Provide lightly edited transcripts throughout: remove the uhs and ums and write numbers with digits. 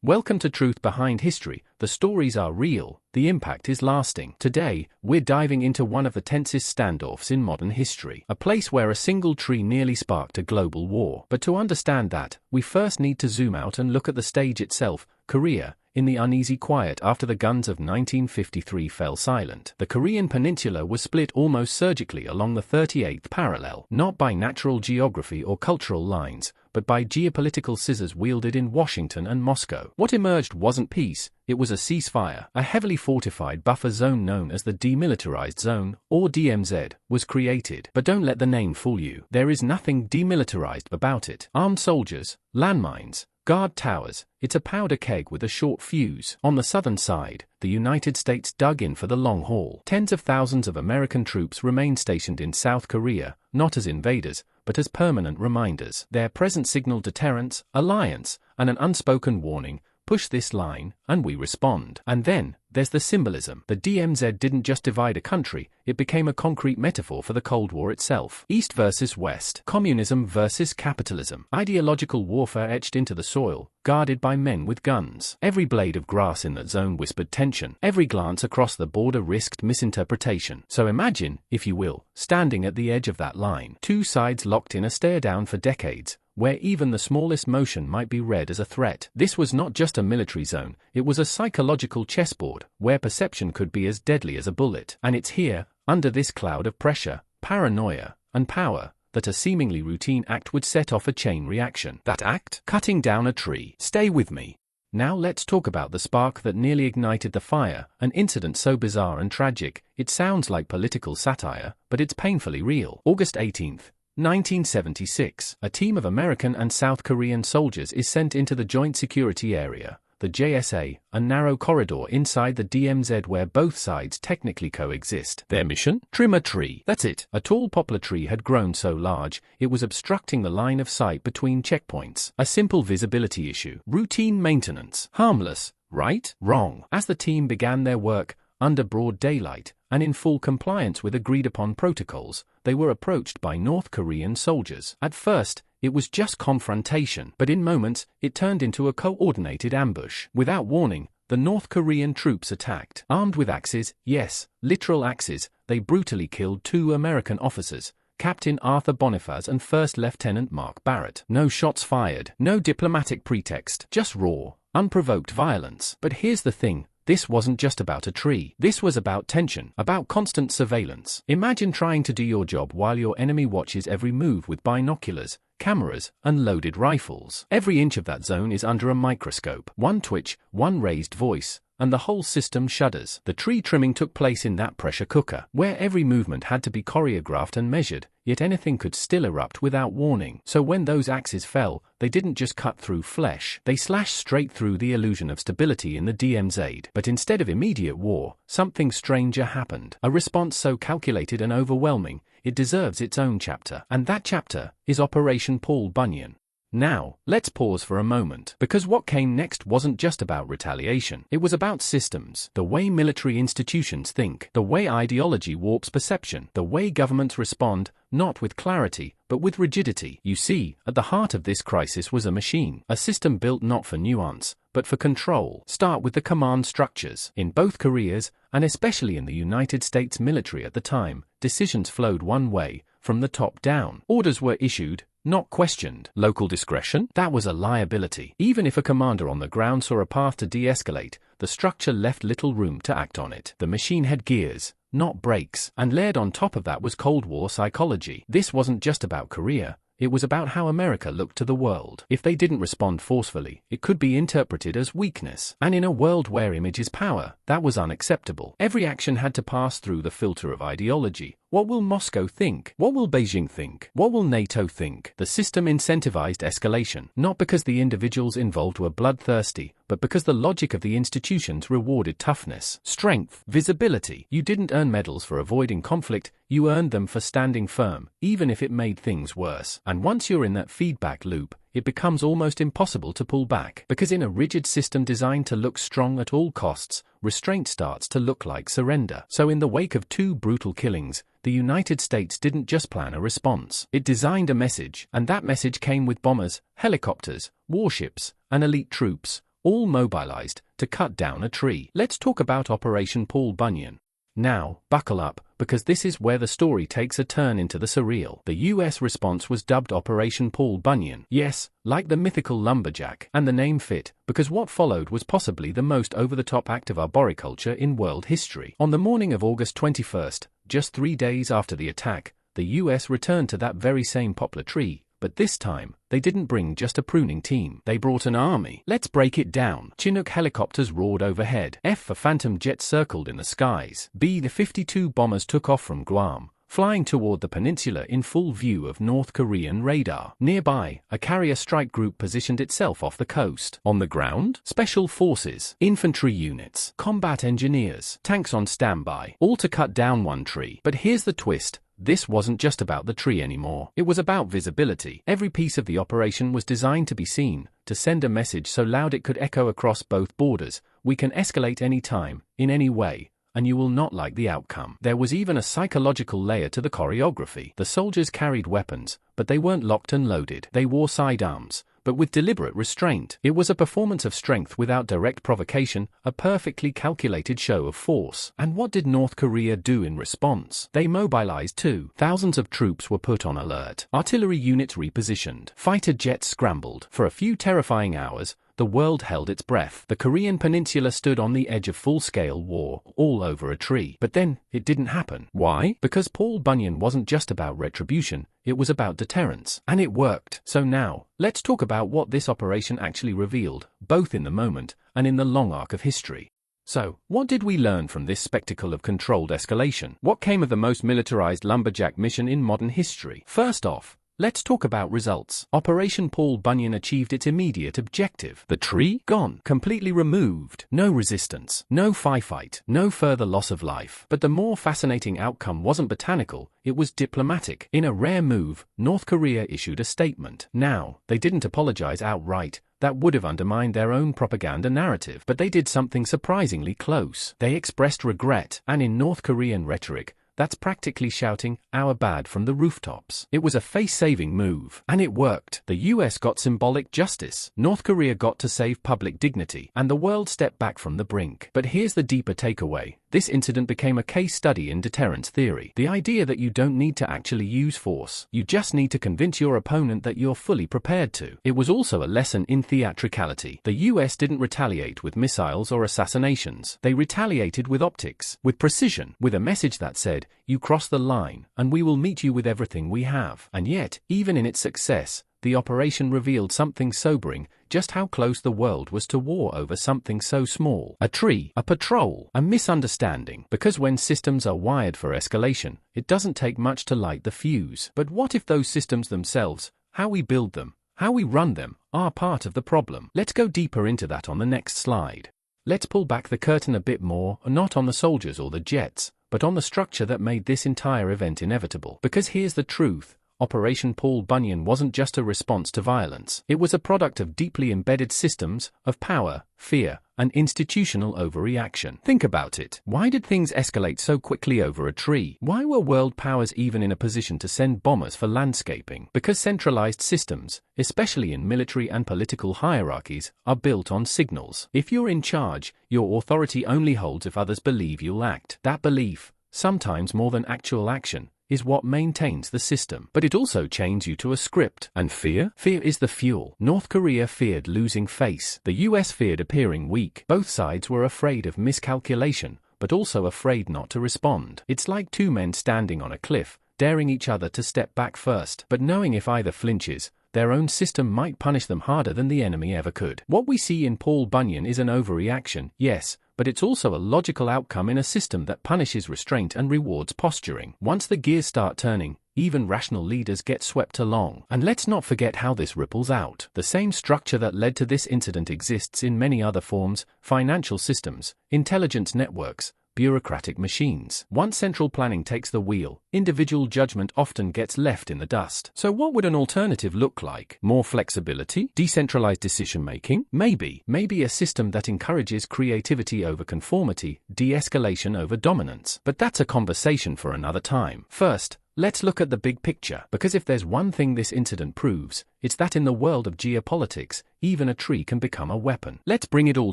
Welcome to Truth Behind History. The stories are real, the impact is lasting. Today, we're diving into one of the tensest standoffs in modern history, a place where a single tree nearly sparked a global war. But to understand that, we first need to zoom out and look at the stage itself, Korea. In the uneasy quiet after the guns of 1953 fell silent, the Korean peninsula was split almost surgically along the 38th parallel, not by natural geography or cultural lines, but by geopolitical scissors wielded in Washington and Moscow. What emerged wasn't peace, it was a ceasefire. A heavily fortified buffer zone known as the Demilitarized Zone, or DMZ, was created. But don't let the name fool you. There is nothing demilitarized about it. Armed soldiers, landmines, guard towers, it's a powder keg with a short fuse. On the southern side, the United States dug in for the long haul. Tens of thousands of American troops remained stationed in South Korea, not as invaders, but as permanent reminders. Their presence signaled deterrence, alliance, and an unspoken warning: push this line, and we respond. And then, there's the symbolism. The DMZ didn't just divide a country, it became a concrete metaphor for the Cold War itself. East versus West, communism versus capitalism, ideological warfare etched into the soil, guarded by men with guns. Every blade of grass in that zone whispered tension. Every glance across the border risked misinterpretation. So imagine, if you will, standing at the edge of that line. Two sides locked in a stare-down for decades, where even the smallest motion might be read as a threat. This was not just a military zone, it was a psychological chessboard, where perception could be as deadly as a bullet. And it's here, under this cloud of pressure, paranoia, and power, that a seemingly routine act would set off a chain reaction. That act? Cutting down a tree. Stay with me. Now let's talk about the spark that nearly ignited the fire, an incident so bizarre and tragic, it sounds like political satire, but it's painfully real. August 18th. 1976, a team of American and South Korean soldiers is sent into the Joint Security Area, the JSA, a narrow corridor inside the DMZ where both sides technically coexist. Their mission? Trim a tree. That's it. A tall poplar tree had grown so large, it was obstructing the line of sight between checkpoints. A simple visibility issue. Routine maintenance. Harmless, right? Wrong. As the team began their work, under broad daylight, and in full compliance with agreed-upon protocols, they were approached by North Korean soldiers. At first, it was just confrontation, but in moments, it turned into a coordinated ambush. Without warning, the North Korean troops attacked. Armed with axes, yes, literal axes, they brutally killed two American officers, Captain Arthur Boniface and First Lieutenant Mark Barrett. No shots fired, no diplomatic pretext, just raw, unprovoked violence. But here's the thing. This wasn't just about a tree. This was about tension, about constant surveillance. Imagine trying to do your job while your enemy watches every move with binoculars, cameras, and loaded rifles. Every inch of that zone is under a microscope. One twitch, one raised voice, and the whole system shudders. The tree trimming took place in that pressure cooker, where every movement had to be choreographed and measured, yet anything could still erupt without warning. So when those axes fell, they didn't just cut through flesh, they slashed straight through the illusion of stability in the DMZ. But instead of immediate war, something stranger happened. A response so calculated and overwhelming, it deserves its own chapter. And that chapter is Operation Paul Bunyan. Now, let's pause for a moment, because what came next wasn't just about retaliation. It was about systems, the way military institutions think, the way ideology warps perception, the way governments respond, not with clarity, but with rigidity. You see, at the heart of this crisis was a machine, a system built not for nuance, but for control. Start with the command structures. In both Koreas, and especially in the United States military at the time, decisions flowed one way, from the top down. Orders were issued, not questioned. Local discretion? That was a liability. Even if a commander on the ground saw a path to de-escalate, the structure left little room to act on it. The machine had gears, not brakes. And layered on top of that was Cold War psychology. This wasn't just about Korea. It was about how America looked to the world. If they didn't respond forcefully, it could be interpreted as weakness. And in a world where image is power, that was unacceptable. Every action had to pass through the filter of ideology. What will Moscow think? What will Beijing think? What will NATO think? The system incentivized escalation, not because the individuals involved were bloodthirsty, but because the logic of the institutions rewarded toughness, strength, visibility. You didn't earn medals for avoiding conflict, you earned them for standing firm, even if it made things worse. And once you're in that feedback loop, it becomes almost impossible to pull back. Because in a rigid system designed to look strong at all costs, restraint starts to look like surrender. So in the wake of two brutal killings, the United States didn't just plan a response. It designed a message, and that message came with bombers, helicopters, warships, and elite troops, all mobilized to cut down a tree. Let's talk about Operation Paul Bunyan. Now, buckle up, because this is where the story takes a turn into the surreal. The US response was dubbed Operation Paul Bunyan. Yes, like the mythical lumberjack, and the name fit, because what followed was possibly the most over-the-top act of arboriculture in world history. On the morning of August 21st, just 3 days after the attack, the US returned to that very same poplar tree. But this time, they didn't bring just a pruning team. They brought an army. Let's break it down. Chinook helicopters roared overhead. F for Phantom jets circled in the skies. B, the 52 bombers took off from Guam, flying toward the peninsula in full view of North Korean radar. Nearby, a carrier strike group positioned itself off the coast. On the ground, special forces, infantry units, combat engineers, tanks on standby, all to cut down one tree. But here's the twist. This wasn't just about the tree anymore. It was about visibility. Every piece of the operation was designed to be seen, to send a message so loud it could echo across both borders. We can escalate any time, in any way, and you will not like the outcome. There was even a psychological layer to the choreography. The soldiers carried weapons, but they weren't locked and loaded. They wore sidearms, but with deliberate restraint. It was a performance of strength without direct provocation, a perfectly calculated show of force. And what did North Korea do in response? They mobilized too. Thousands of troops were put on alert. Artillery units repositioned. Fighter jets scrambled. For a few terrifying hours, the world held its breath. The Korean peninsula stood on the edge of full-scale war, all over a tree. But then, it didn't happen. Why? Because Paul Bunyan wasn't just about retribution, it was about deterrence. And it worked. So now, let's talk about what this operation actually revealed, both in the moment and in the long arc of history. So, what did we learn from this spectacle of controlled escalation? What came of the most militarized lumberjack mission in modern history? First off, let's talk about results. Operation Paul Bunyan achieved its immediate objective. The tree? Gone. Completely removed. No resistance. No firefight. No further loss of life. But the more fascinating outcome wasn't botanical, it was diplomatic. In a rare move, North Korea issued a statement. Now, they didn't apologize outright. That would have undermined their own propaganda narrative. But they did something surprisingly close. They expressed regret, and in North Korean rhetoric, that's practically shouting, "Our bad," from the rooftops. It was a face-saving move. And it worked. The US got symbolic justice. North Korea got to save public dignity. And the world stepped back from the brink. But here's the deeper takeaway. This incident became a case study in deterrence theory. The idea that you don't need to actually use force. You just need to convince your opponent that you're fully prepared to. It was also a lesson in theatricality. The US didn't retaliate with missiles or assassinations. They retaliated with optics, with precision, with a message that said, "You cross the line, and we will meet you with everything we have." And yet, even in its success, the operation revealed something sobering, just how close the world was to war over something so small. A tree, a patrol, a misunderstanding. Because when systems are wired for escalation, it doesn't take much to light the fuse. But what if those systems themselves, how we build them, how we run them, are part of the problem? Let's go deeper into that on the next slide. Let's pull back the curtain a bit more, not on the soldiers or the jets, but on the structure that made this entire event inevitable. Because here's the truth. Operation Paul Bunyan wasn't just a response to violence. It was a product of deeply embedded systems, of power, fear, and institutional overreaction. Think about it. Why did things escalate so quickly over a tree? Why were world powers even in a position to send bombers for landscaping? Because centralized systems, especially in military and political hierarchies, are built on signals. If you're in charge, your authority only holds if others believe you'll act. That belief, sometimes more than actual action, is what maintains the system. But it also chains you to a script. And fear? Fear is the fuel. North Korea feared losing face. The US feared appearing weak. Both sides were afraid of miscalculation, but also afraid not to respond. It's like two men standing on a cliff, daring each other to step back first, but knowing if either flinches, their own system might punish them harder than the enemy ever could. What we see in Paul Bunyan is an overreaction, yes, but it's also a logical outcome in a system that punishes restraint and rewards posturing. Once the gears start turning, even rational leaders get swept along. And let's not forget how this ripples out. The same structure that led to this incident exists in many other forms: financial systems, intelligence networks, bureaucratic machines. Once central planning takes the wheel, individual judgment often gets left in the dust. So what would an alternative look like? More flexibility? Decentralized decision-making? Maybe a system that encourages creativity over conformity, de-escalation over dominance. But that's a conversation for another time. First, let's look at the big picture, because if there's one thing this incident proves, it's that in the world of geopolitics, even a tree can become a weapon. Let's bring it all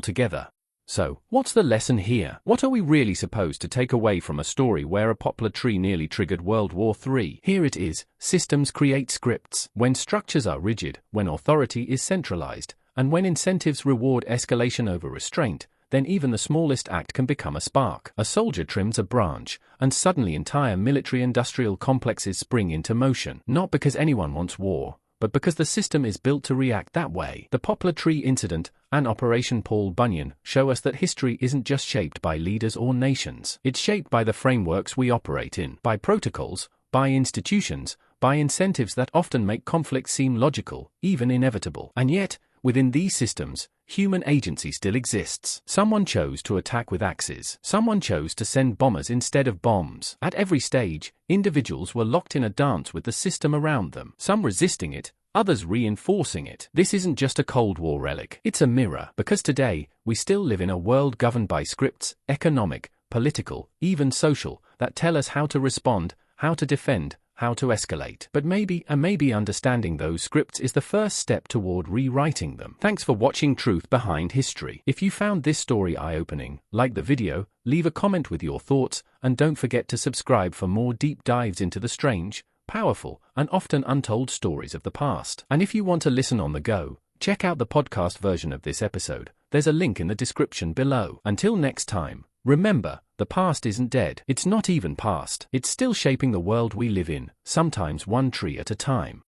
together. So, what's the lesson here? What are we really supposed to take away from a story where a poplar tree nearly triggered World War III? Here it is: systems create scripts. When structures are rigid, when authority is centralized, and when incentives reward escalation over restraint, then even the smallest act can become a spark. A soldier trims a branch, and suddenly entire military-industrial complexes spring into motion. Not because anyone wants war, but because the system is built to react that way. The poplar tree incident and Operation Paul Bunyan show us that history isn't just shaped by leaders or nations. It's shaped by the frameworks we operate in, by protocols, by institutions, by incentives that often make conflict seem logical, even inevitable. And yet, within these systems, human agency still exists. Someone chose to attack with axes. Someone chose to send bombers instead of bombs. At every stage, individuals were locked in a dance with the system around them, some resisting it, others reinforcing it. This isn't just a Cold War relic. It's a mirror, because today, we still live in a world governed by scripts, economic, political, even social, that tell us how to respond, how to defend, how to escalate. But maybe understanding those scripts is the first step toward rewriting them. Thanks for watching Truth Behind History. If you found this story eye-opening, like the video, leave a comment with your thoughts, and don't forget to subscribe for more deep dives into the strange, powerful, and often untold stories of the past. And if you want to listen on the go, check out the podcast version of this episode. There's a link in the description below. Until next time, remember, the past isn't dead. It's not even past. It's still shaping the world we live in, sometimes one tree at a time.